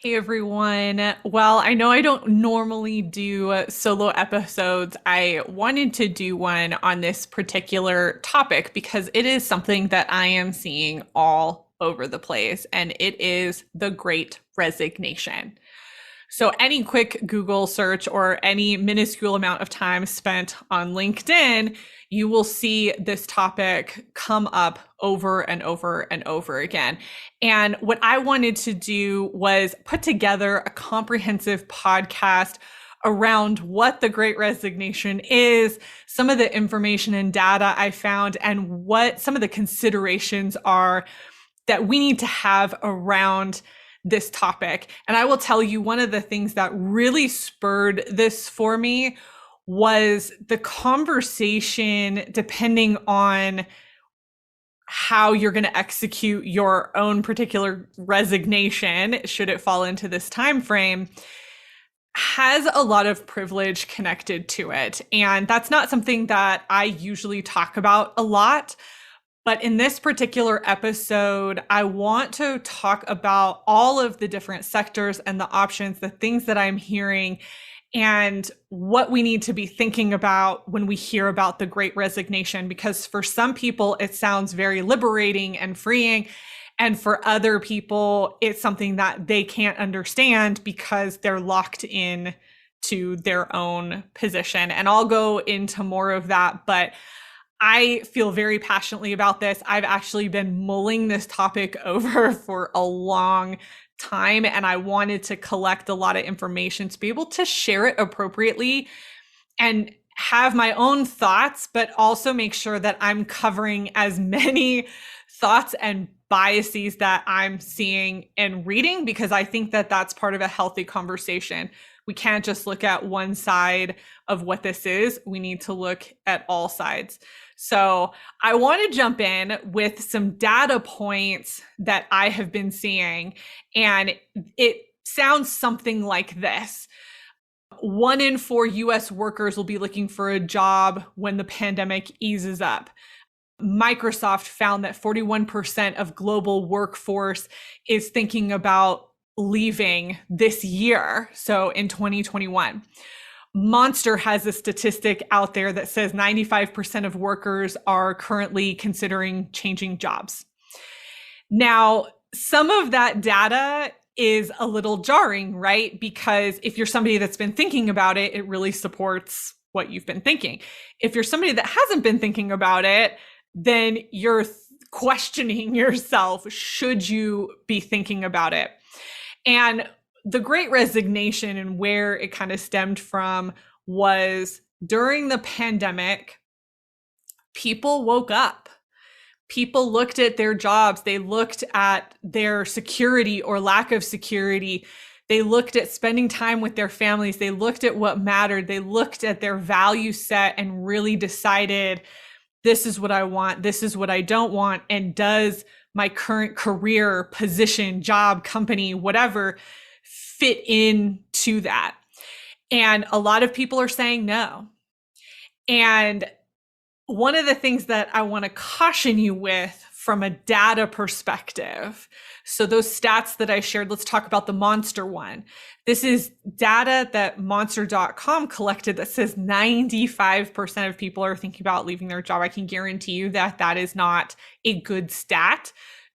Hey everyone. Well, I know I don't normally do solo episodes. I wanted to do one on this particular topic because it is something that I am seeing all over the place, and it is the Great Resignation. So, any quick Google search or any minuscule amount of time spent on LinkedIn, you will see this topic come up over and over and over again. And what I wanted to do was put together a comprehensive podcast around what the Great Resignation is, some of the information and data I found, and what some of the considerations are that we need to have around this topic. And I will tell you, one of the things that really spurred this for me was the conversation, depending on how you're going to execute your own particular resignation, should it fall into this time frame, has a lot of privilege connected to it. And that's not something that I usually talk about a lot. But in this particular episode, I want to talk about all of the different sectors and the options, the things that I'm hearing, and what we need to be thinking about when we hear about the Great Resignation. Because for some people, it sounds very liberating and freeing. And for other people, it's something that they can't understand because they're locked in to their own position. And I'll go into more of that. But I feel very passionately about this. I've actually been mulling this topic over for a long time, and I wanted to collect a lot of information to be able to share it appropriately and have my own thoughts, but also make sure that I'm covering as many thoughts and biases that I'm seeing and reading, because I think that that's part of a healthy conversation. We can't just look at one side of what this is. We need to look at all sides. So I want to jump in with some data points that I have been seeing, and it sounds something like this. 1 in 4 US workers will be looking for a job when the pandemic eases up. Microsoft found that 41% of global workforce is thinking about leaving this year, so in 2021. Monster has a statistic out there that says 95% of workers are currently considering changing jobs. Now, some of that data is a little jarring, right? Because if you're somebody that's been thinking about it, it really supports what you've been thinking. If you're somebody that hasn't been thinking about it, then you're questioning yourself, should you be thinking about it? And the Great Resignation and where it kind of stemmed from was during the pandemic, people woke up. People looked at their jobs. They looked at their security or lack of security. They looked at spending time with their families. They looked at what mattered. They looked at their value set and really decided, this is what I want. This is what I don't want. And does my current career, position, job, company, whatever, fit into that? And a lot of people are saying no. And one of the things that I want to caution you with from a data perspective, so those stats that I shared, let's talk about the Monster one. This is data that monster.com collected that says 95% of people are thinking about leaving their job. I can guarantee you that that is not a good stat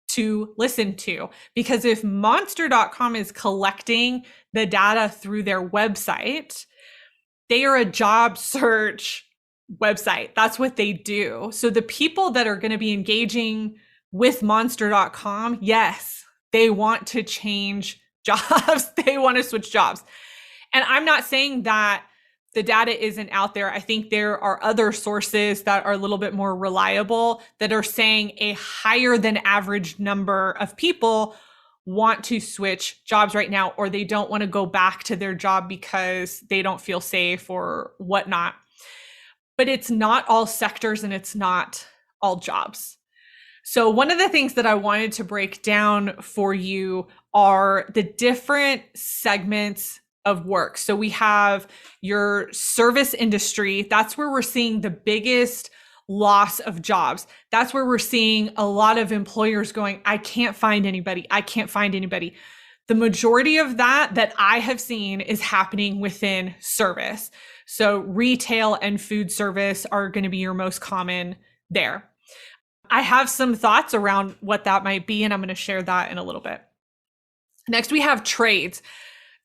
to listen to, because if monster.com is collecting the data through their website, they are a job search website. That's what they do. So the people that are going to be engaging with monster.com, yes, they want to change jobs. They want to switch jobs. And I'm not saying that the data isn't out there. I think there are other sources that are a little bit more reliable that are saying a higher than average number of people want to switch jobs right now, or they don't want to go back to their job because they don't feel safe or whatnot. But it's not all sectors and it's not all jobs. So one of the things that I wanted to break down for you are the different segments of work. So we have your service industry. That's where we're seeing the biggest loss of jobs. That's where we're seeing a lot of employers going, I can't find anybody. I can't find anybody. The majority of that I have seen is happening within service. So retail and food service are going to be your most common there. I have some thoughts around what that might be, and I'm going to share that in a little bit. Next, we have trades.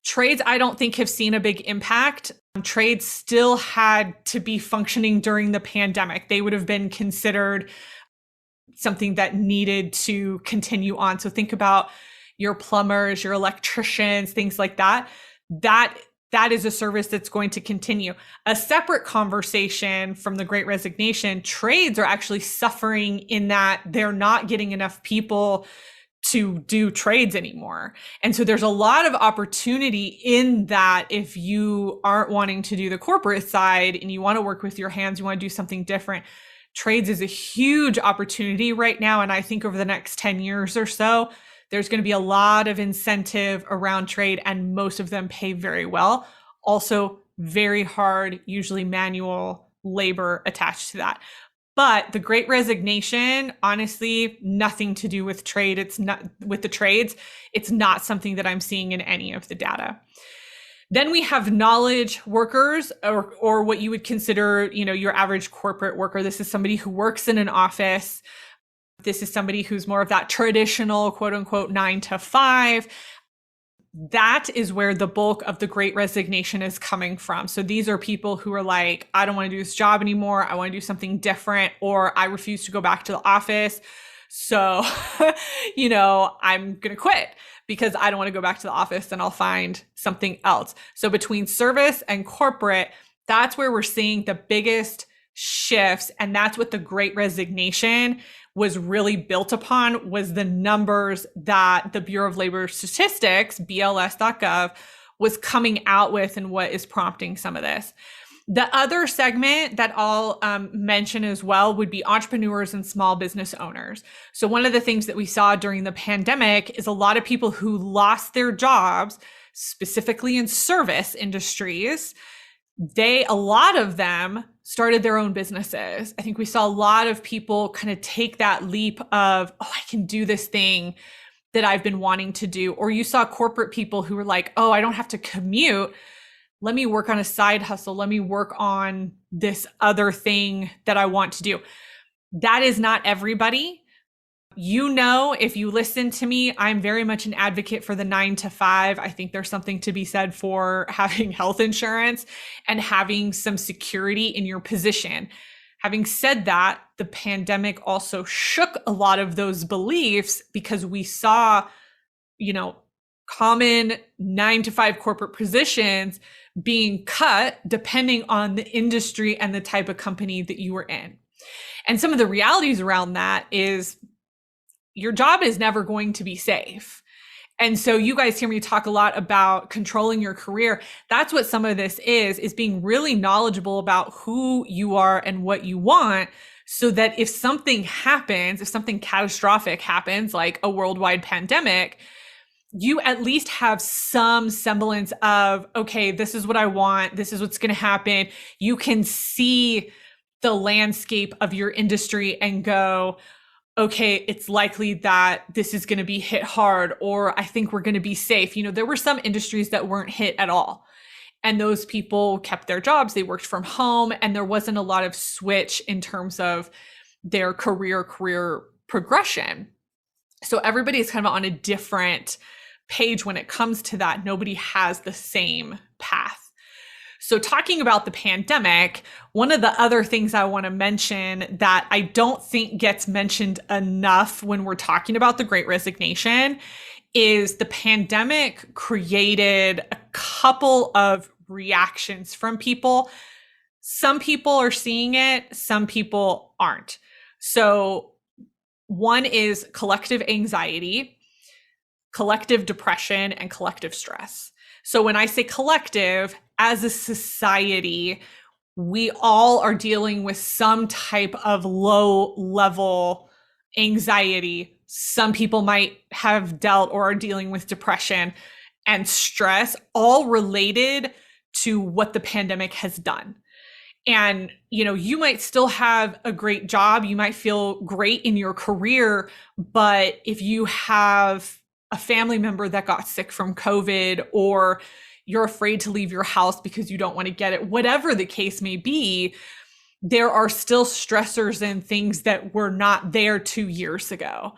Trades, I don't think, have seen a big impact. Trades still had to be functioning during the pandemic. They would have been considered something that needed to continue on. So think about your plumbers, your electricians, things like that. That is a service that's going to continue. A separate conversation from the Great Resignation, trades are actually suffering in that they're not getting enough people to do trades anymore. And so there's a lot of opportunity in that if you aren't wanting to do the corporate side and you want to work with your hands, you want to do something different. Trades is a huge opportunity right now. And I think over the next 10 years or so, there's going to be a lot of incentive around trade, and most of them pay very well. Also, very hard, usually manual labor attached to that. But the Great Resignation, honestly, nothing to do with trade. It's not with the trades. It's not something that I'm seeing in any of the data. Then we have knowledge workers, or what you would consider, your average corporate worker. This is somebody who works in an office. This is somebody who's more of that traditional, quote unquote, 9 to 5. That is where the bulk of the Great Resignation is coming from. So these are people who are like, I don't want to do this job anymore. I want to do something different, or I refuse to go back to the office. So, I'm going to quit because I don't want to go back to the office, and I'll find something else. So between service and corporate, that's where we're seeing the biggest shifts. And that's what the Great Resignation was really built upon, was the numbers that the Bureau of Labor Statistics, BLS.gov, was coming out with, and what is prompting some of this. The other segment that I'll mention as well would be entrepreneurs and small business owners. So one of the things that we saw during the pandemic is a lot of people who lost their jobs, specifically in service industries. A lot of them started their own businesses. I think we saw a lot of people kind of take that leap of, I can do this thing that I've been wanting to do. Or you saw corporate people who were like, I don't have to commute. Let me work on a side hustle. Let me work on this other thing that I want to do. That is not everybody. If you listen to me, I'm very much an advocate for the 9 to 5. I think there's something to be said for having health insurance and having some security in your position. Having said that, the pandemic also shook a lot of those beliefs, because we saw, common 9 to 5 corporate positions being cut depending on the industry and the type of company that you were in. And some of the realities around that is your job is never going to be safe. And so you guys hear me talk a lot about controlling your career. That's what some of this is being really knowledgeable about who you are and what you want, so that if something happens, if something catastrophic happens, like a worldwide pandemic, you at least have some semblance of, okay, this is what I want. This is what's going to happen. You can see the landscape of your industry and go, okay, it's likely that this is going to be hit hard, or I think we're going to be safe. There were some industries that weren't hit at all, and those people kept their jobs. They worked from home, and there wasn't a lot of switch in terms of their career progression. So everybody is kind of on a different page when it comes to that. Nobody has the same path. So talking about the pandemic, one of the other things I want to mention that I don't think gets mentioned enough when we're talking about the Great Resignation is the pandemic created a couple of reactions from people. Some people are seeing it, some people aren't. So one is collective anxiety, collective depression, and collective stress. So when I say collective, as a society, we all are dealing with some type of low level anxiety. Some people might have dealt or are dealing with depression and stress, all related to what the pandemic has done. And, you might still have a great job. You might feel great in your career, but if you have a family member that got sick from COVID, or you're afraid to leave your house because you don't want to get it, whatever the case may be, there are still stressors and things that were not there 2 years ago,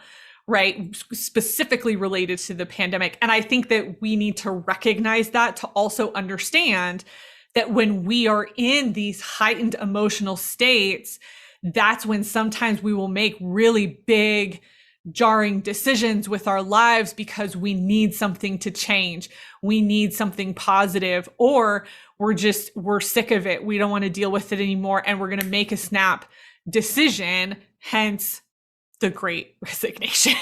right? Specifically related to the pandemic. And I think that we need to recognize that, to also understand that when we are in these heightened emotional states, that's when sometimes we will make really big, jarring decisions with our lives because we need something to change. We need something positive, or we're sick of it. We don't want to deal with it anymore. And we're going to make a snap decision, hence the great resignation.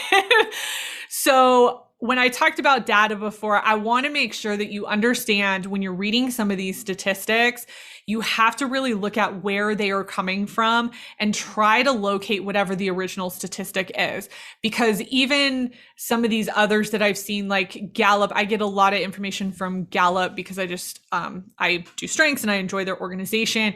So when I talked about data before, I want to make sure that you understand when you're reading some of these statistics, you have to really look at where they are coming from and try to locate whatever the original statistic is. Because even some of these others that I've seen, like Gallup, I get a lot of information from Gallup because I do strengths and I enjoy their organization.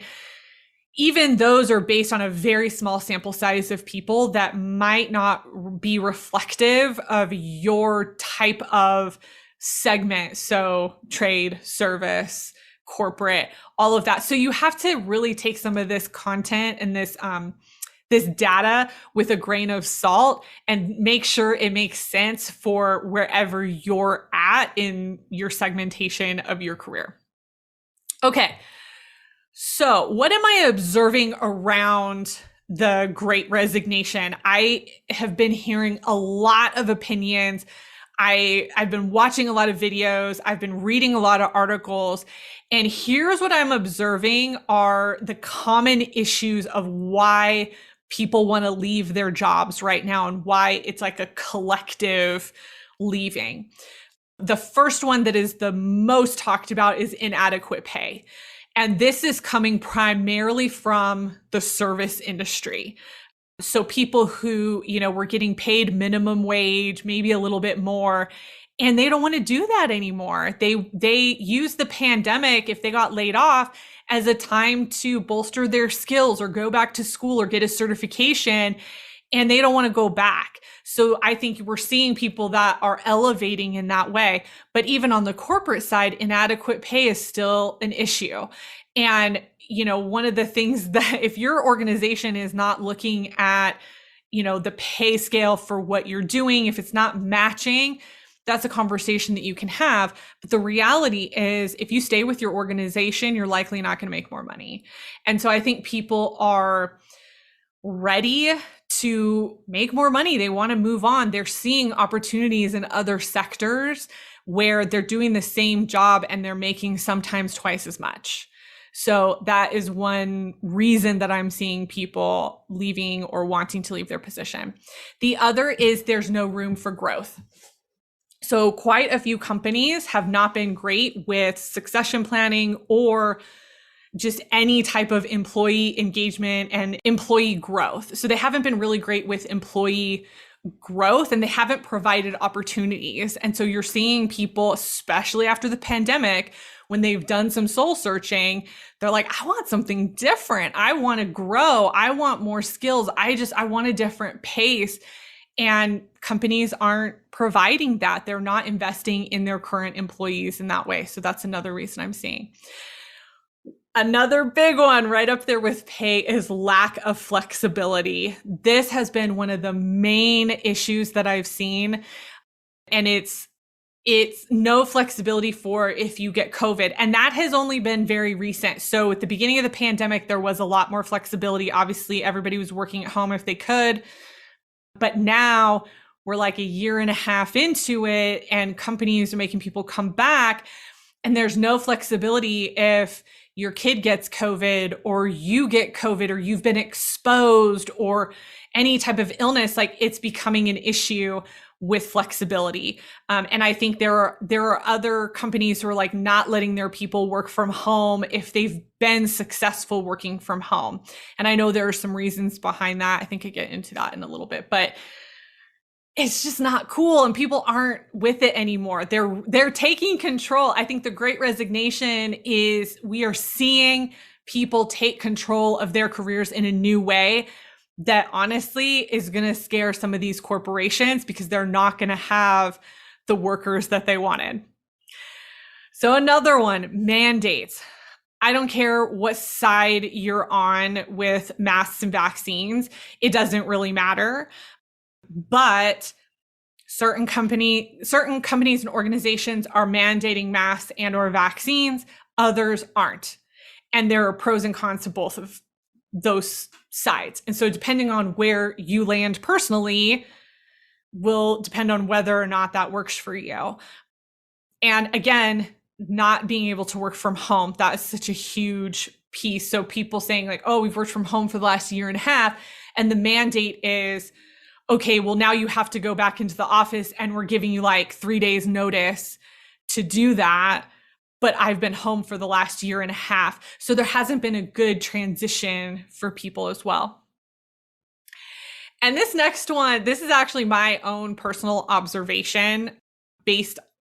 Even those are based on a very small sample size of people that might not be reflective of your type of segment. So trade, service, corporate, all of that. So you have to really take some of this content and this data with a grain of salt and make sure it makes sense for wherever you're at in your segmentation of your career. Okay. So what am I observing around the Great Resignation? I have been hearing a lot of opinions. I've been watching a lot of videos. I've been reading a lot of articles. And here's what I'm observing are the common issues of why people want to leave their jobs right now and why it's like a collective leaving. The first one that is the most talked about is inadequate pay. And this is coming primarily from the service industry. So people who, were getting paid minimum wage, maybe a little bit more, and they don't want to do that anymore. They use the pandemic, if they got laid off, as a time to bolster their skills or go back to school or get a certification, and they don't want to go back. So I think we're seeing people that are elevating in that way. But even on the corporate side, inadequate pay is still an issue. And, one of the things that if your organization is not looking at, the pay scale for what you're doing, if it's not matching, that's a conversation that you can have. But the reality is, if you stay with your organization, you're likely not going to make more money. And so I think people are ready to make more money. They want to move on. They're seeing opportunities in other sectors where they're doing the same job and they're making sometimes twice as much. So that is one reason that I'm seeing people leaving or wanting to leave their position. The other is there's no room for growth. So quite a few companies have not been great with succession planning or just any type of employee engagement and employee growth. So they haven't been really great with employee growth and they haven't provided opportunities. And so you're seeing people, especially after the pandemic, when they've done some soul searching, they're like, I want something different. I want to grow. I want more skills. I want a different pace. And companies aren't providing that. They're not investing in their current employees in that way. So that's another reason I'm seeing. Another big one right up there with pay is lack of flexibility. This has been one of the main issues that I've seen. And it's no flexibility for if you get COVID. And that has only been very recent. So at the beginning of the pandemic, there was a lot more flexibility. Obviously, everybody was working at home if they could. But now we're like a year and a half into it and companies are making people come back. And there's no flexibility if your kid gets COVID or you get COVID or you've been exposed or any type of illness. Like, it's becoming an issue with flexibility. And I think there are other companies who are like not letting their people work from home if they've been successful working from home. And I know there are some reasons behind that. I think I get into that in a little bit, but it's just not cool and people aren't with it anymore. They're taking control. I think the Great Resignation is we are seeing people take control of their careers in a new way that honestly is going to scare some of these corporations because they're not going to have the workers that they wanted. So another one, mandates. I don't care what side you're on with masks and vaccines. It doesn't really matter. But certain companies and organizations are mandating masks and or vaccines, others aren't. And there are pros and cons to both of those sides. And so depending on where you land personally will depend on whether or not that works for you. And again, not being able to work from home, that is such a huge piece. So people saying like, oh, we've worked from home for the last year and a half. And the mandate is, okay, well, now you have to go back into the office and we're giving you like 3 days notice to do that. But I've been home for the last year and a half. So there hasn't been a good transition for people as well. And this next one, this is actually my own personal observation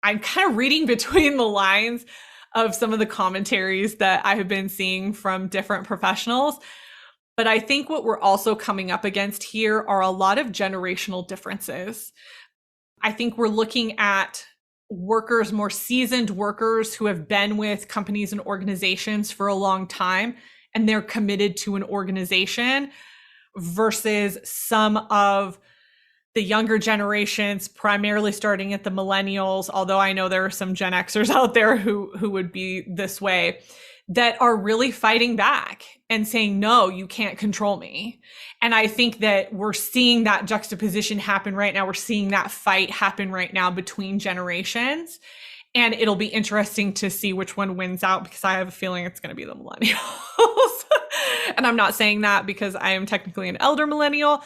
I'm kind of reading between the lines of some of the commentaries that I have been seeing from different professionals. But I think what we're also coming up against here are a lot of generational differences. I think we're looking at workers, more seasoned workers who have been with companies and organizations for a long time, and they're committed to an organization versus some of the younger generations, primarily starting at the millennials, although I know there are some Gen Xers out there who would be this way, that are really fighting back and saying, no, you can't control me. And I think that we're seeing that juxtaposition happen right now. We're seeing that fight happen right now between generations. And it'll be interesting to see which one wins out, because I have a feeling it's going to be the millennials. And I'm not saying that because I am technically an elder millennial,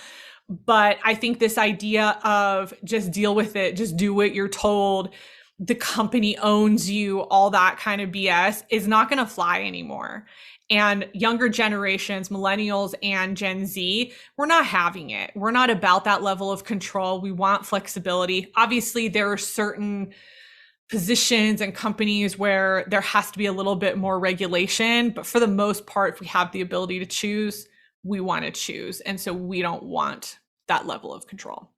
but I think this idea of just deal with it, just do what you're told, the company owns you, all that kind of BS is not going to fly anymore. And younger generations, millennials and Gen Z, we're not having it. We're not about that level of control. We want flexibility. Obviously, there are certain positions and companies where there has to be a little bit more regulation. But for the most part, if we have the ability to choose, we want to choose. And so we don't want that level of control.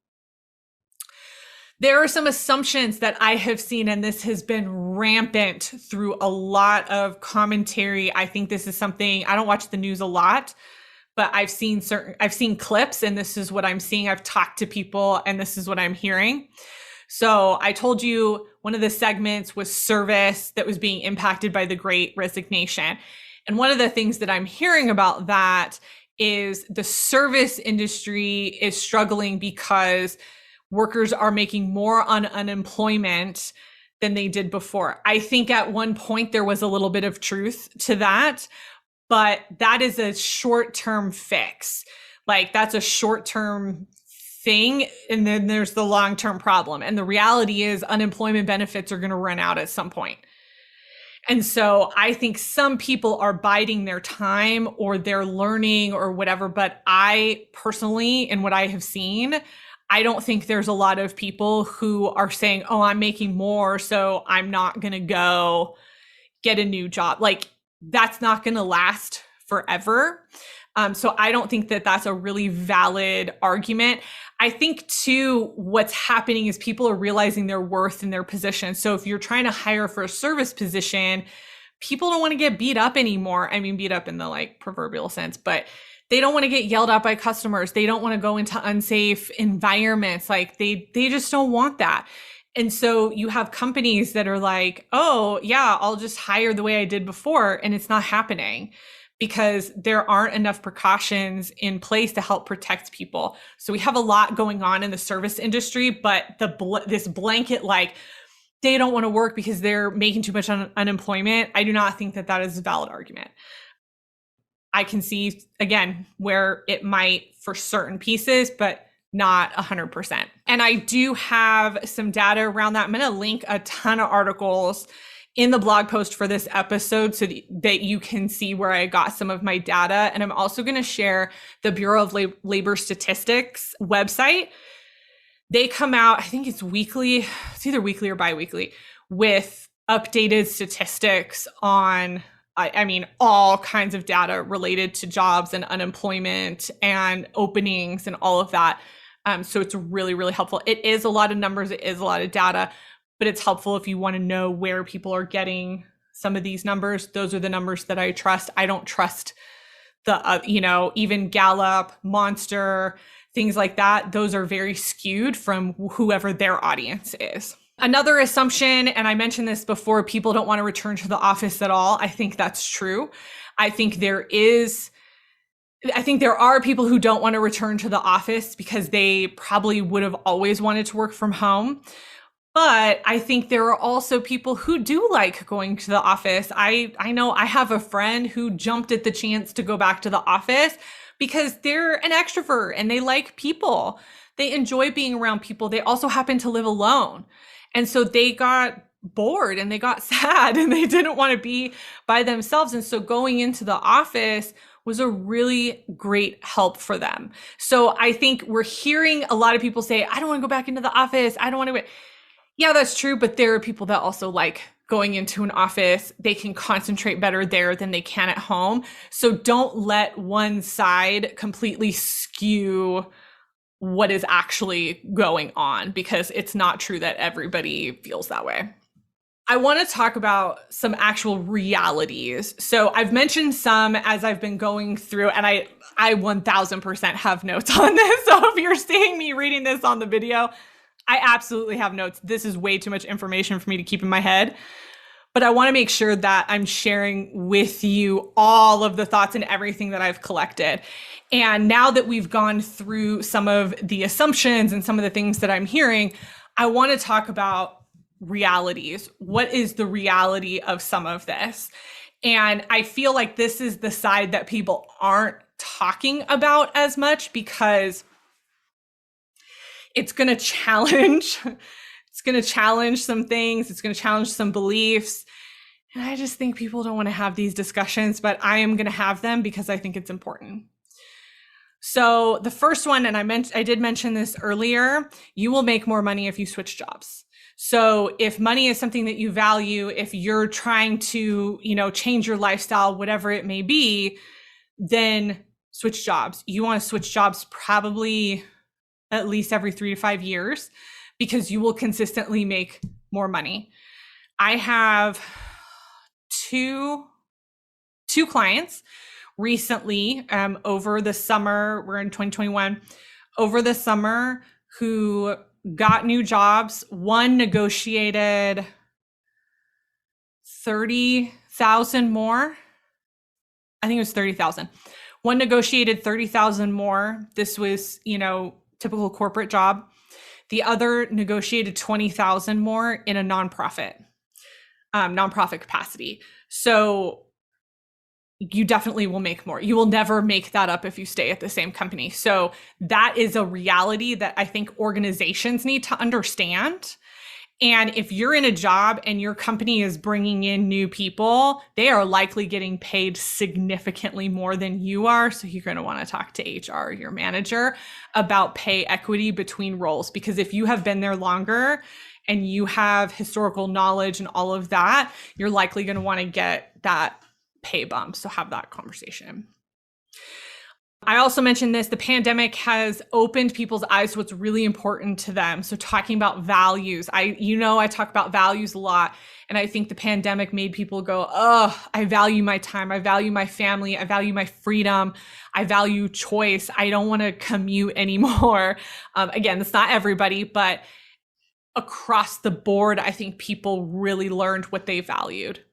There are some assumptions that I have seen, and this has been rampant through a lot of commentary. I think this is something, I don't watch the news a lot, but I've seen clips, and this is what I'm seeing. I've talked to people, and this is what I'm hearing. So I told you one of the segments was service that was being impacted by the Great Resignation. And one of the things that I'm hearing about that is the service industry is struggling because workers are making more on unemployment than they did before. I think at one point there was a little bit of truth to that, but that is a short-term fix. Like, that's a short-term thing, and then there's the long-term problem. And the reality is unemployment benefits are going to run out at some point. And so I think some people are biding their time, or they're learning or whatever. But I personally, in what I have seen, I don't think there's a lot of people who are saying, oh, I'm making more, so I'm not going to go get a new job. Like, that's not going to last forever. So I don't think that that's a really valid argument. I think too, what's happening is people are realizing their worth in their position. So if you're trying to hire for a service position, people don't want to get beat up anymore. I mean, beat up in the like proverbial sense, but they don't want to get yelled at by customers. They don't want to go into unsafe environments. Like they just don't want that. And so you have companies that are like, oh yeah, I'll just hire the way I did before. And it's not happening, because there aren't enough precautions in place to help protect people. So we have a lot going on in the service industry, but this blanket, like, they don't want to work because they're making too much unemployment, I do not think that that is a valid argument. I can see, again, where it might for certain pieces, but not 100%. And I do have some data around that. I'm going to link a ton of articles in the blog post for this episode so that you can see where I got some of my data. And I'm also going to share the Bureau of Labor Statistics website. They come out, I think it's weekly, it's either weekly or biweekly, with updated statistics on, I mean, all kinds of data related to jobs and unemployment and openings and all of that. So it's really, really helpful. It is a lot of numbers. It is a lot of data, but it's helpful if you want to know where people are getting some of these numbers. Those are the numbers that I trust. I don't trust the, even Gallup, Monster, things like that. Those are very skewed from whoever their audience is. Another assumption, and I mentioned this before, people don't want to return to the office at all. I think that's true. I think there are people who don't want to return to the office because they probably would have always wanted to work from home. But I think there are also people who do like going to the office. I know I have a friend who jumped at the chance to go back to the office because they're an extrovert and they like people. They enjoy being around people. They also happen to live alone. And so they got bored and they got sad and they didn't want to be by themselves. And so going into the office was a really great help for them. So I think we're hearing a lot of people say, I don't want to go back into the office. I don't want to. Yeah, that's true. But there are people that also like going into an office. They can concentrate better there than they can at home. So don't let one side completely skew what is actually going on, because it's not true that everybody feels that way. I want to talk about some actual realities. So I've mentioned some as I've been going through, and I 1000% have notes on this. So if you're seeing me reading this on the video, I absolutely have notes. This is way too much information for me to keep in my head. But I want to make sure that I'm sharing with you all of the thoughts and everything that I've collected. And now that we've gone through some of the assumptions and some of the things that I'm hearing, I want to talk about realities. What is the reality of some of this? And I feel like this is the side that people aren't talking about as much because it's going to challenge some things. It's going to challenge some beliefs. And I just think people don't want to have these discussions, but I am going to have them because I think it's important. So the first one, and I did mention this earlier, you will make more money if you switch jobs. So if money is something that you value, if you're trying to, change your lifestyle, whatever it may be, then switch jobs. You want to switch jobs probably at least every 3 to 5 years, because you will consistently make more money. I have two clients recently, over the summer, we're in 2021, over the summer, who got new jobs. One negotiated 30,000 more. I think it was 30,000. One negotiated 30,000 more. This was, typical corporate job. The other negotiated 20,000 more in a nonprofit capacity. So you definitely will make more. You will never make that up if you stay at the same company. So that is a reality that I think organizations need to understand. And if you're in a job and your company is bringing in new people, they are likely getting paid significantly more than you are. So you're going to want to talk to HR, your manager, about pay equity between roles. Because if you have been there longer and you have historical knowledge and all of that, you're likely going to want to get that pay bump. So have that conversation. I also mentioned this, the pandemic has opened people's eyes to what's really important to them. So talking about values, I talk about values a lot. And I think the pandemic made people go, oh, I value my time. I value my family. I value my freedom. I value choice. I don't want to commute anymore. Again, that's not everybody, but across the board, I think people really learned what they valued.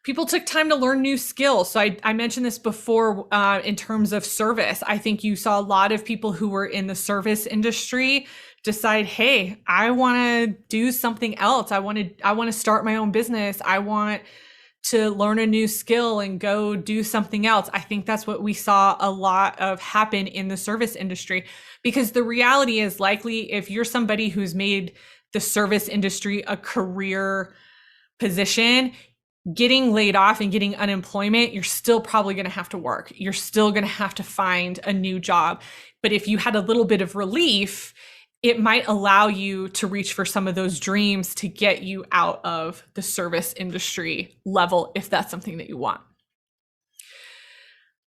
People took time to learn new skills. So I mentioned this before in terms of service. I think you saw a lot of people who were in the service industry decide, hey, I want to do something else. I want to start my own business. I want to learn a new skill and go do something else. I think that's what we saw a lot of happen in the service industry, because the reality is likely if you're somebody who's made the service industry a career position, getting laid off and getting unemployment, you're still probably going to have to work. You're still going to have to find a new job. But if you had a little bit of relief, it might allow you to reach for some of those dreams to get you out of the service industry level, if that's something that you want.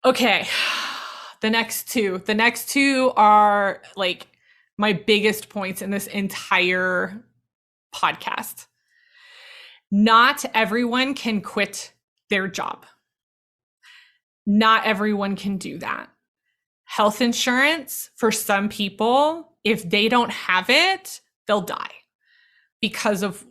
Okay, the next two are like my biggest points in this entire podcast. Not everyone can quit their job. Not everyone can do that. Health insurance, for some people, if they don't have it, they'll die because of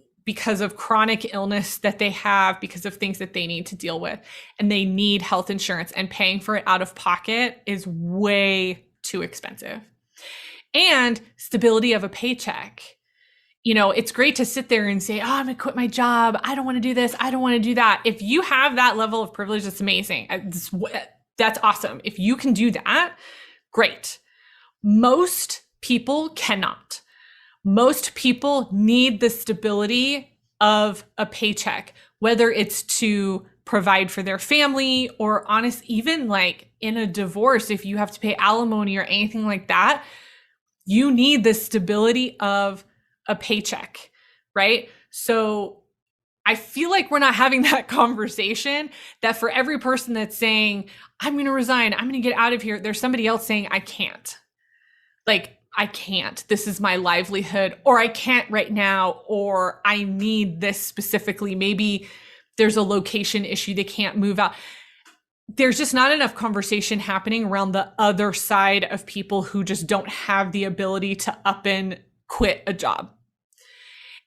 chronic illness that they have, because of things that they need to deal with. And they need health insurance, and paying for it out of pocket is way too expensive. And stability of a paycheck. You know, it's great to sit there and say, oh, I'm gonna quit my job. I don't want to do this. I don't want to do that. If you have that level of privilege, that's amazing. That's awesome. If you can do that, great. Most people cannot. Most people need the stability of a paycheck, whether it's to provide for their family, or even like in a divorce, if you have to pay alimony or anything like that, you need the stability of a paycheck, right? So I feel like we're not having that conversation, that for every person that's saying, I'm going to resign, I'm going to get out of here, there's somebody else saying, I can't. Like, I can't. This is my livelihood, or I can't right now, or I need this specifically. Maybe there's a location issue, they can't move out. There's just not enough conversation happening around the other side of people who just don't have the ability to up and quit a job.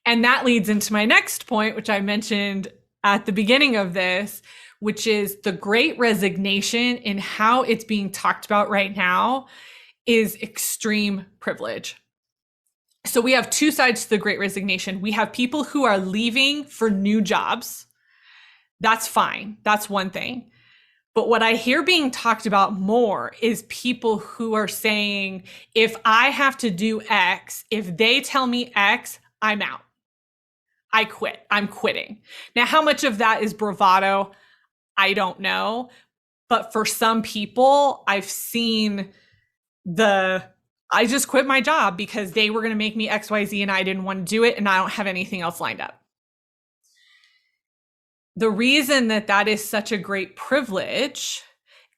And that leads into my next point, which I mentioned at the beginning of this, which is the Great Resignation, and how it's being talked about right now is extreme privilege. So we have two sides to the Great Resignation. We have people who are leaving for new jobs. That's fine. That's one thing. But what I hear being talked about more is people who are saying, if I have to do X, if they tell me X, I'm out. I quit. I'm quitting. Now, how much of that is bravado? I don't know. But for some people, I've seen I just quit my job because they were going to make me XYZ and I didn't want to do it, and I don't have anything else lined up. The reason that is such a great privilege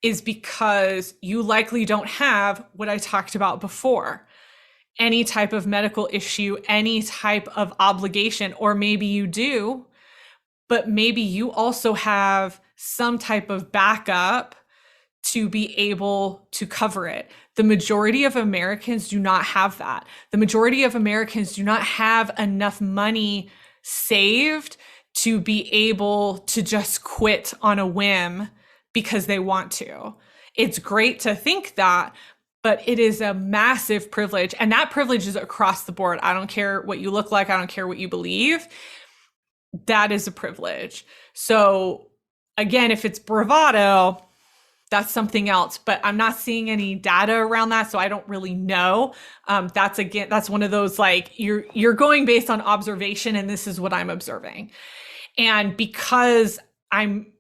is because you likely don't have what I talked about before, any type of medical issue, any type of obligation, or maybe you do, but maybe you also have some type of backup to be able to cover it. The majority of Americans do not have that. The majority of Americans do not have enough money saved to be able to just quit on a whim because they want to. It's great to think that, but it is a massive privilege. And that privilege is across the board. I don't care what you look like. I don't care what you believe. That is a privilege. So again, if it's bravado, that's something else, but I'm not seeing any data around that, so I don't really know. That's one of those, like, you're going based on observation, and this is what I'm observing. And because I'm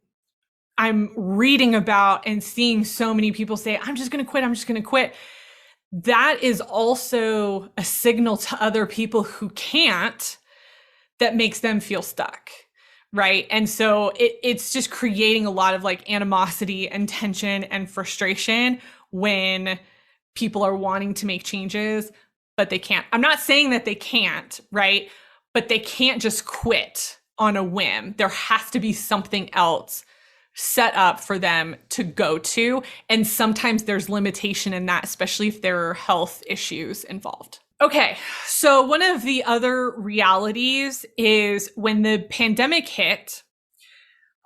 reading about and seeing so many people say, I'm just going to quit, that is also a signal to other people who can't, that makes them feel stuck. Right. And so it's just creating a lot of like animosity and tension and frustration when people are wanting to make changes, but they can't. I'm not saying that they can't, right? But they can't just quit on a whim. There has to be something else set up for them to go to. And sometimes there's limitation in that, especially if there are health issues involved. Okay, so one of the other realities is when the pandemic hit,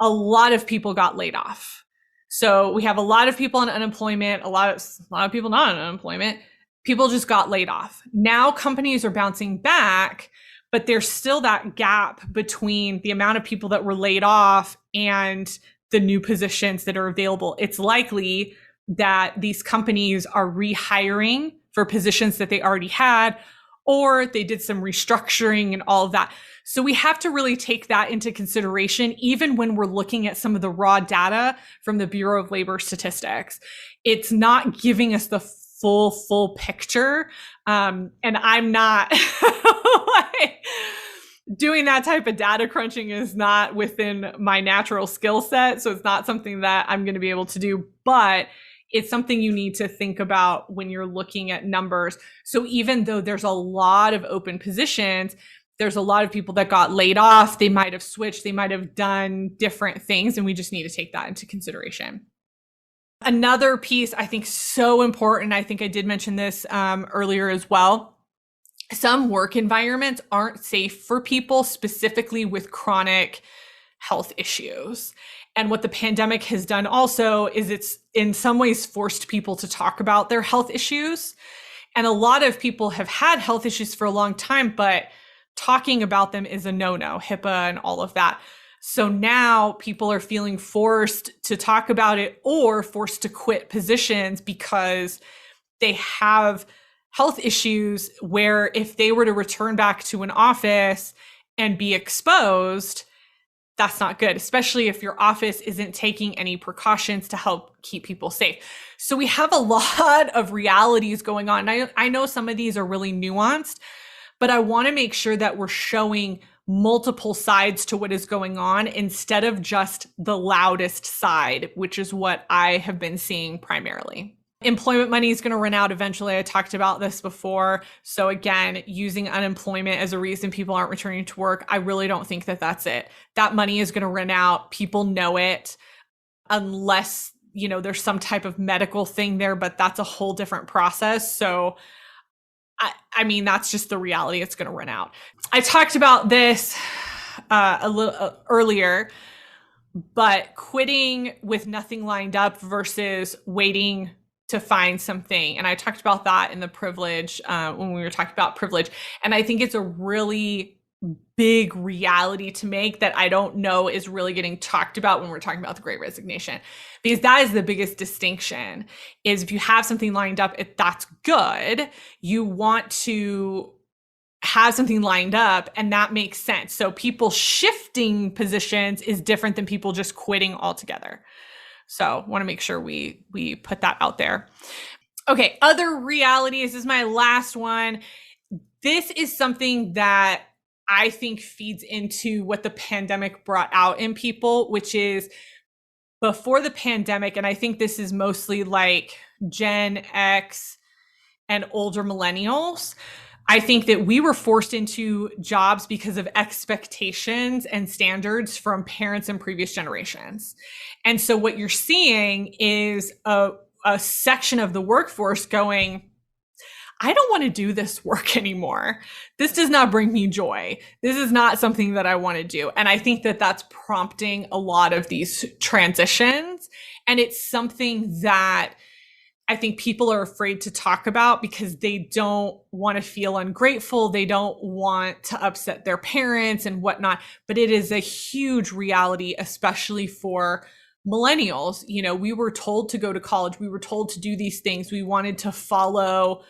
a lot of people got laid off. So we have a lot of people on unemployment, a lot of people not on unemployment. People just got laid off. Now companies are bouncing back, but there's still that gap between the amount of people that were laid off and the new positions that are available. It's likely that these companies are rehiring for positions that they already had, or they did some restructuring and all of that. So we have to really take that into consideration, even when we're looking at some of the raw data from the Bureau of Labor Statistics. It's not giving us the full picture. And I'm not like, doing that type of data crunching is not within my natural skill set. So it's not something that I'm going to be able to do, but it's something you need to think about when you're looking at numbers. So even though there's a lot of open positions, There's a lot of people that got laid off. They might have switched, they might have done different things, and we just need to take that into consideration. Another piece I think so important, I think I did mention this earlier as well. Some work environments aren't safe for people specifically with chronic health issues. And what the pandemic has done also is it's in some ways forced people to talk about their health issues. And a lot of people have had health issues for a long time, but talking about them is a no-no, HIPAA and all of that. So now people are feeling forced to talk about it or forced to quit positions because they have health issues where if they were to return back to an office and be exposed, that's not good, especially if your office isn't taking any precautions to help keep people safe. So we have a lot of realities going on. I know some of these are really nuanced, but I want to make sure that we're showing multiple sides to what is going on instead of just the loudest side, which is what I have been seeing primarily. Employment money is going to run out eventually. I talked about this before. So again, using unemployment as a reason people aren't returning to work, I really don't think that that's it. That money is going to run out. People know it, unless, there's some type of medical thing there, but that's a whole different process. So I mean, that's just the reality. It's going to run out. I talked about this a little earlier, but quitting with nothing lined up versus waiting to find something. And I talked about that in the privilege when we were talking about privilege. And I think it's a really big reality to make that I don't know is really getting talked about when we're talking about the Great Resignation, because that is the biggest distinction. Is if you have something lined up, if that's good, you want to have something lined up, and that makes sense. So people shifting positions is different than people just quitting altogether. So want to make sure we put that out there. Okay, other realities is my last one. This is something that I think feeds into what the pandemic brought out in people, which is before the pandemic, and I think this is mostly like Gen X and older millennials, I think that we were forced into jobs because of expectations and standards from parents in previous generations. And so what you're seeing is a section of the workforce going, I don't want to do this work anymore. This does not bring me joy. This is not something that I want to do. And I think that that's prompting a lot of these transitions. And it's something that I think people are afraid to talk about because they don't want to feel ungrateful. They don't want to upset their parents and whatnot. But it is a huge reality, especially for millennials. We were told to go to college. We were told to do these things. We wanted to follow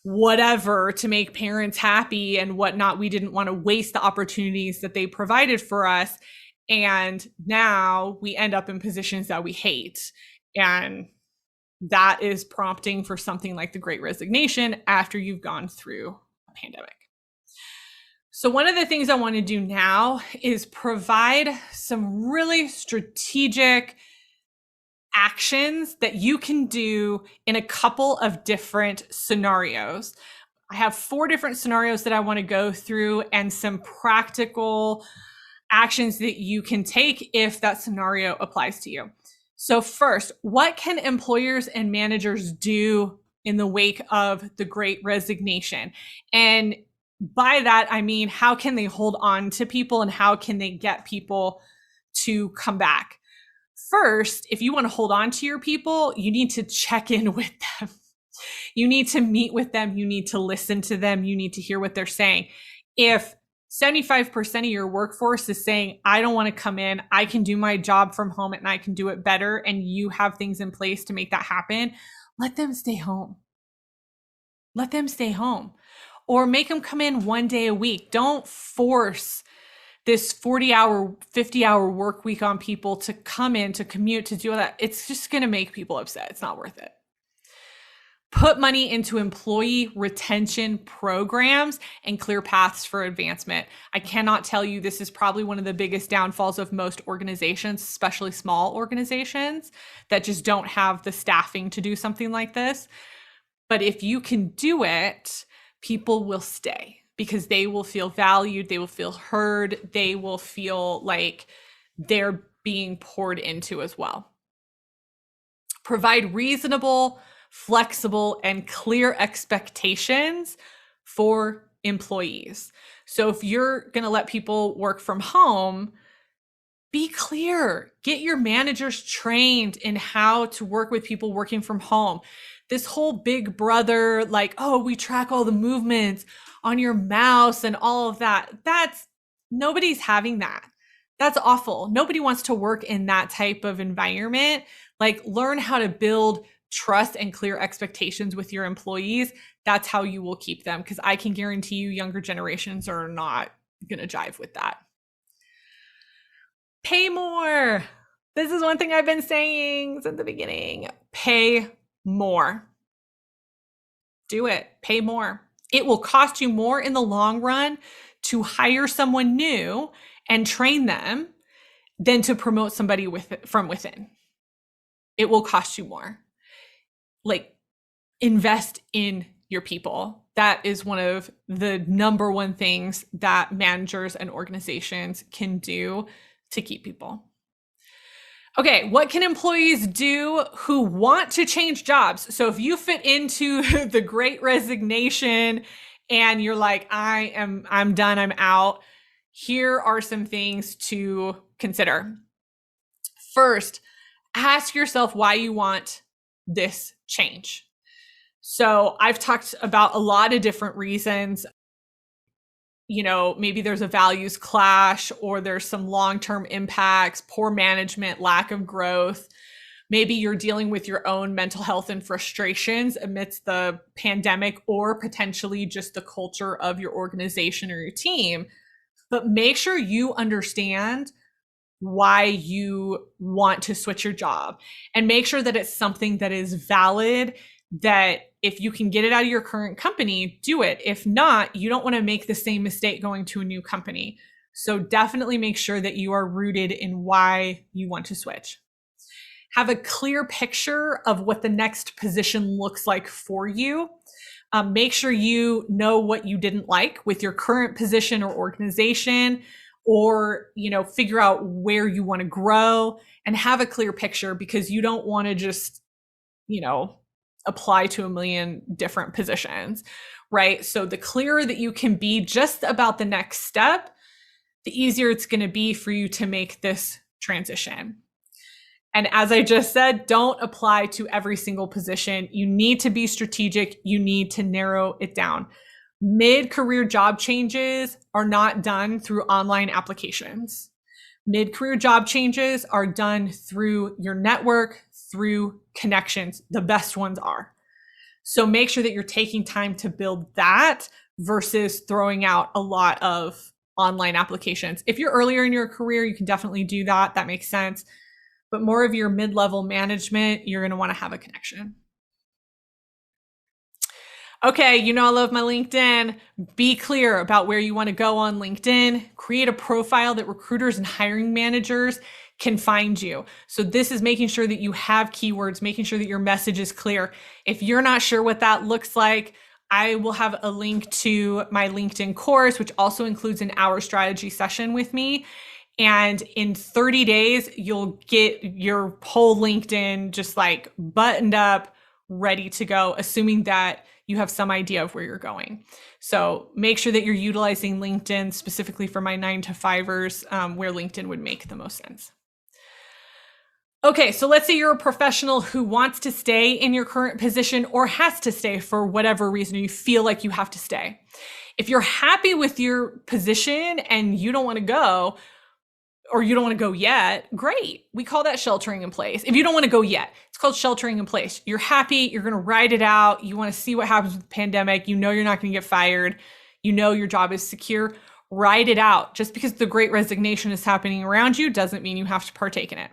whatever to make parents happy and whatnot. We didn't want to waste the opportunities that they provided for us. And now we end up in positions that we hate. And that is prompting for something like the Great Resignation after you've gone through a pandemic. So one of the things I want to do now is provide some really strategic actions that you can do in a couple of different scenarios. I have 4 different scenarios that I want to go through and some practical actions that you can take if that scenario applies to you. So first, what can employers and managers do in the wake of the Great Resignation? And by that, I mean, how can they hold on to people and how can they get people to come back? First, if you want to hold on to your people, you need to check in with them. You need to meet with them. You need to listen to them. You need to hear what they're saying. If 75% of your workforce is saying, I don't want to come in, I can do my job from home and I can do it better, and you have things in place to make that happen, let them stay home. Let them stay home. Or make them come in 1 day a week. Don't force this 40-hour, 50-hour work week on people to come in, to commute, to do all that. It's just going to make people upset. It's not worth it. Put money into employee retention programs and clear paths for advancement. I cannot tell you, this is probably one of the biggest downfalls of most organizations, especially small organizations that just don't have the staffing to do something like this. But if you can do it, people will stay. because they will feel valued, they will feel heard, they will feel like they're being poured into as well. Provide reasonable, flexible, and clear expectations for employees. So if you're going to let people work from home, be clear. Get your managers trained in how to work with people working from home. This whole big brother, like, oh, we track all the movements on your mouse and all of that. Nobody's having that. That's awful. Nobody wants to work in that type of environment. Like, learn how to build trust and clear expectations with your employees. That's how you will keep them, because I can guarantee you younger generations are not going to jive with that. Pay more. This is one thing I've been saying since the beginning. Pay more. Do it. Pay more. It will cost you more in the long run to hire someone new and train them than to promote somebody from within. It will cost you more. Like, invest in your people. That is one of the number one things that managers and organizations can do to keep people. Okay, what can employees do who want to change jobs? So if you fit into the Great Resignation and you're like, I'm done, I'm out, here are some things to consider. First, ask yourself why you want this change. So I've talked about a lot of different reasons. You know, maybe there's a values clash, or there's some long-term impacts, poor management, lack of growth. Maybe you're dealing with your own mental health and frustrations amidst the pandemic, or potentially just the culture of your organization or your team. But make sure you understand why you want to switch your job, and make sure that it's something that is valid, that if you can get it out of your current company, do it. If not, you don't want to make the same mistake going to a new company. So definitely make sure that you are rooted in why you want to switch. Have a clear picture of what the next position looks like for you. Make sure you know what you didn't like with your current position or organization, or, figure out where you want to grow, and have a clear picture, because you don't want to just, apply to a million different positions, right? So the clearer that you can be just about the next step, the easier it's going to be for you to make this transition. And as I just said, don't apply to every single position. You need to be strategic. You need to narrow it down. Mid-career job changes are not done through online applications. Mid-career job changes are done through your network, through connections. The best ones are. So make sure that you're taking time to build that versus throwing out a lot of online applications. If you're earlier in your career, you can definitely do that. That makes sense. But more of your mid-level management, you're going to want to have a connection. Okay, I love my LinkedIn. Be clear about where you want to go on LinkedIn. Create a profile that recruiters and hiring managers can find you. So this is making sure that you have keywords, making sure that your message is clear. If you're not sure what that looks like, I will have a link to my LinkedIn course, which also includes an hour strategy session with me. And in 30 days, you'll get your whole LinkedIn just like buttoned up, ready to go, assuming that you have some idea of where you're going. So make sure that you're utilizing LinkedIn specifically for my 9-to-5ers, where LinkedIn would make the most sense. Okay, so let's say you're a professional who wants to stay in your current position, or has to stay for whatever reason, you feel like you have to stay. If you're happy with your position and you don't want to go, or you don't want to go yet, great. We call that sheltering in place. If you don't want to go yet, it's called sheltering in place. You're happy, you're going to ride it out. You want to see what happens with the pandemic. You're not going to get fired. Your job is secure. Ride it out. Just because the Great Resignation is happening around you doesn't mean you have to partake in it.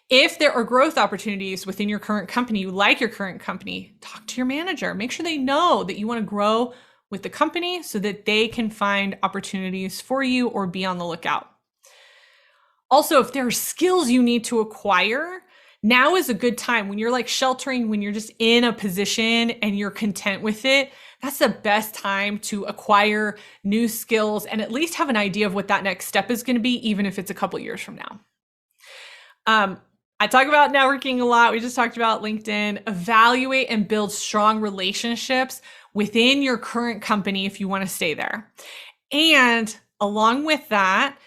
If there are growth opportunities within your current company, you like your current company, talk to your manager. Make sure they know that you want to grow with the company so that they can find opportunities for you or be on the lookout. Also, if there are skills you need to acquire, now is a good time when you're like sheltering, when you're just in a position and you're content with it. that's the best time to acquire new skills and at least have an idea of what that next step is going to be, even if it's a couple years from now. I talk about networking a lot. We just talked about LinkedIn. Evaluate and build strong relationships within your current company if you want to stay there. And along with that,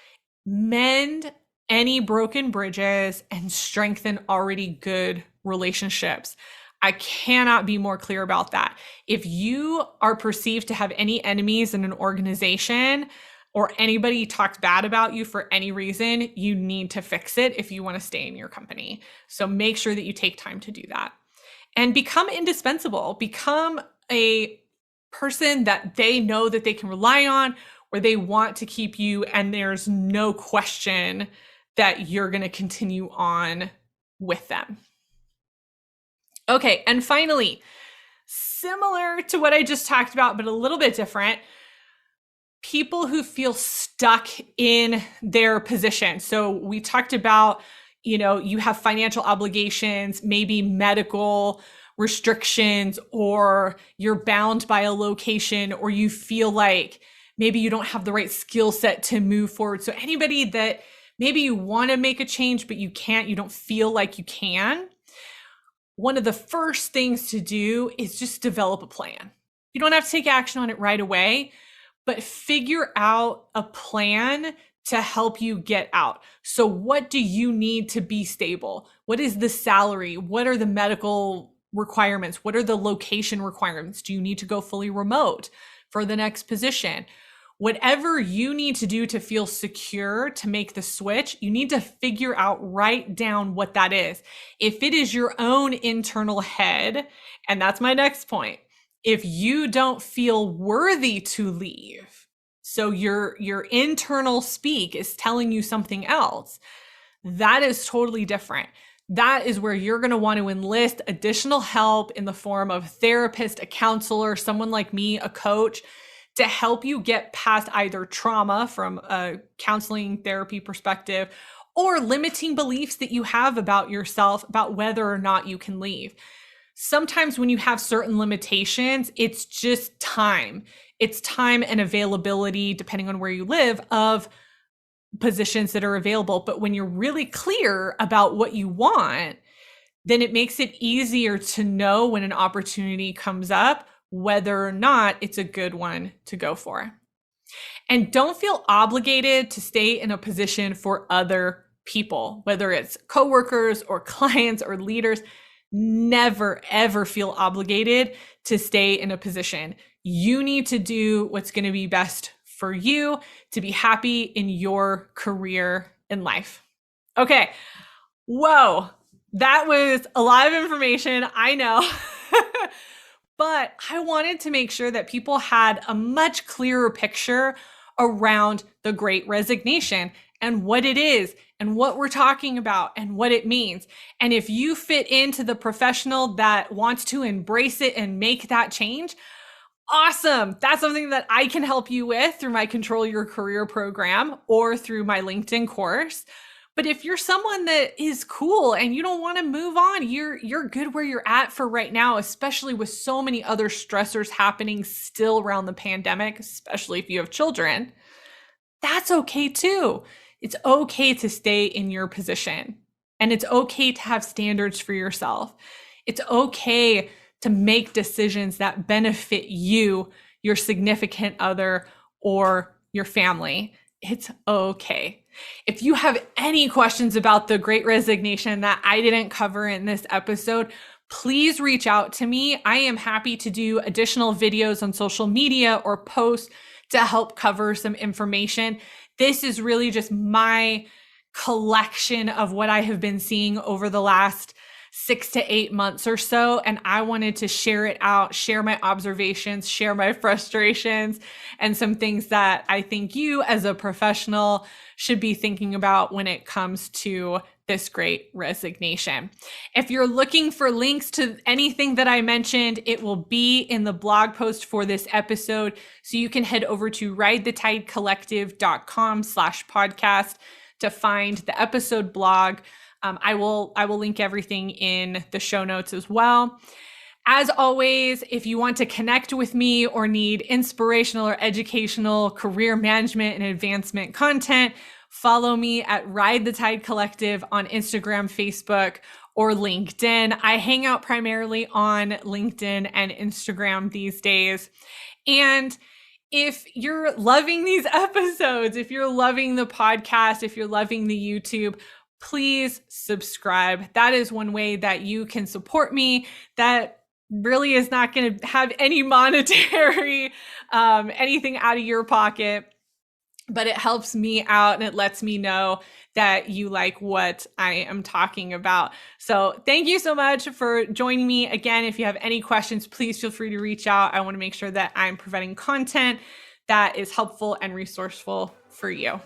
mend any broken bridges and strengthen already good relationships. I cannot be more clear about that. If you are perceived to have any enemies in an organization, or anybody talked bad about you for any reason, you need to fix it if you want to stay in your company. So make sure that you take time to do that. And become indispensable. Become a person that they know that they can rely on, or they want to keep you, and there's no question that you're going to continue on with them. Okay, and finally, similar to what I just talked about, but a little bit different, people who feel stuck in their position. So we talked about, you have financial obligations, maybe medical restrictions, or you're bound by a location, or you feel like maybe you don't have the right skill set to move forward. So anybody that maybe you want to make a change, but you can't, you don't feel like you can. One of the first things to do is just develop a plan. You don't have to take action on it right away, but figure out a plan to help you get out. So what do you need to be stable? What is the salary? What are the medical requirements? What are the location requirements? Do you need to go fully remote for the next position? Whatever you need to do to feel secure to make the switch, you need to figure out, write down what that is. If it is your own internal head, and that's my next point, if you don't feel worthy to leave, so your internal speak is telling you something else, that is totally different. That is where you're going to want to enlist additional help in the form of a therapist, a counselor, someone like me, a coach, to help you get past either trauma from a counseling therapy perspective, or limiting beliefs that you have about yourself, about whether or not you can leave. Sometimes when you have certain limitations, it's just time. It's time and availability, depending on where you live, of positions that are available. But when you're really clear about what you want, then it makes it easier to know when an opportunity comes up, whether or not it's a good one to go for. And don't feel obligated to stay in a position for other people, whether it's coworkers or clients or leaders. Never, ever feel obligated to stay in a position. You need to do what's going to be best for you to be happy in your career and life. Okay. Whoa. That was a lot of information. I know. But I wanted to make sure that people had a much clearer picture around the Great Resignation and what it is and what we're talking about and what it means. And if you fit into the professional that wants to embrace it and make that change, awesome. That's something that I can help you with through my Control Your Career program or through my LinkedIn course. But if you're someone that is cool and you don't want to move on, you're good where you're at for right now, especially with so many other stressors happening still around the pandemic, especially if you have children, that's okay too. It's okay to stay in your position, and it's okay to have standards for yourself. It's okay to make decisions that benefit you, your significant other, or your family. It's okay. If you have any questions about the Great Resignation that I didn't cover in this episode, please reach out to me. I am happy to do additional videos on social media or posts to help cover some information. This is really just my collection of what I have been seeing over the last 6 to 8 months or so. And I wanted to share it out, share my observations, share my frustrations, and some things that I think you as a professional should be thinking about when it comes to this Great Resignation. If you're looking for links to anything that I mentioned, it will be in the blog post for this episode. So you can head over to ridethetidecollective.com/podcast to find the episode blog. I will link everything in the show notes as well. As always, if you want to connect with me or need inspirational or educational career management and advancement content, follow me at Ride the Tide Collective on Instagram, Facebook, or LinkedIn. I hang out primarily on LinkedIn and Instagram these days. And if you're loving these episodes, if you're loving the podcast, if you're loving the YouTube, please subscribe. That is one way that you can support me. That really is not going to have any monetary, anything out of your pocket, but it helps me out and it lets me know that you like what I am talking about. So thank you so much for joining me. Again, if you have any questions, please feel free to reach out. I want to make sure that I'm providing content that is helpful and resourceful for you.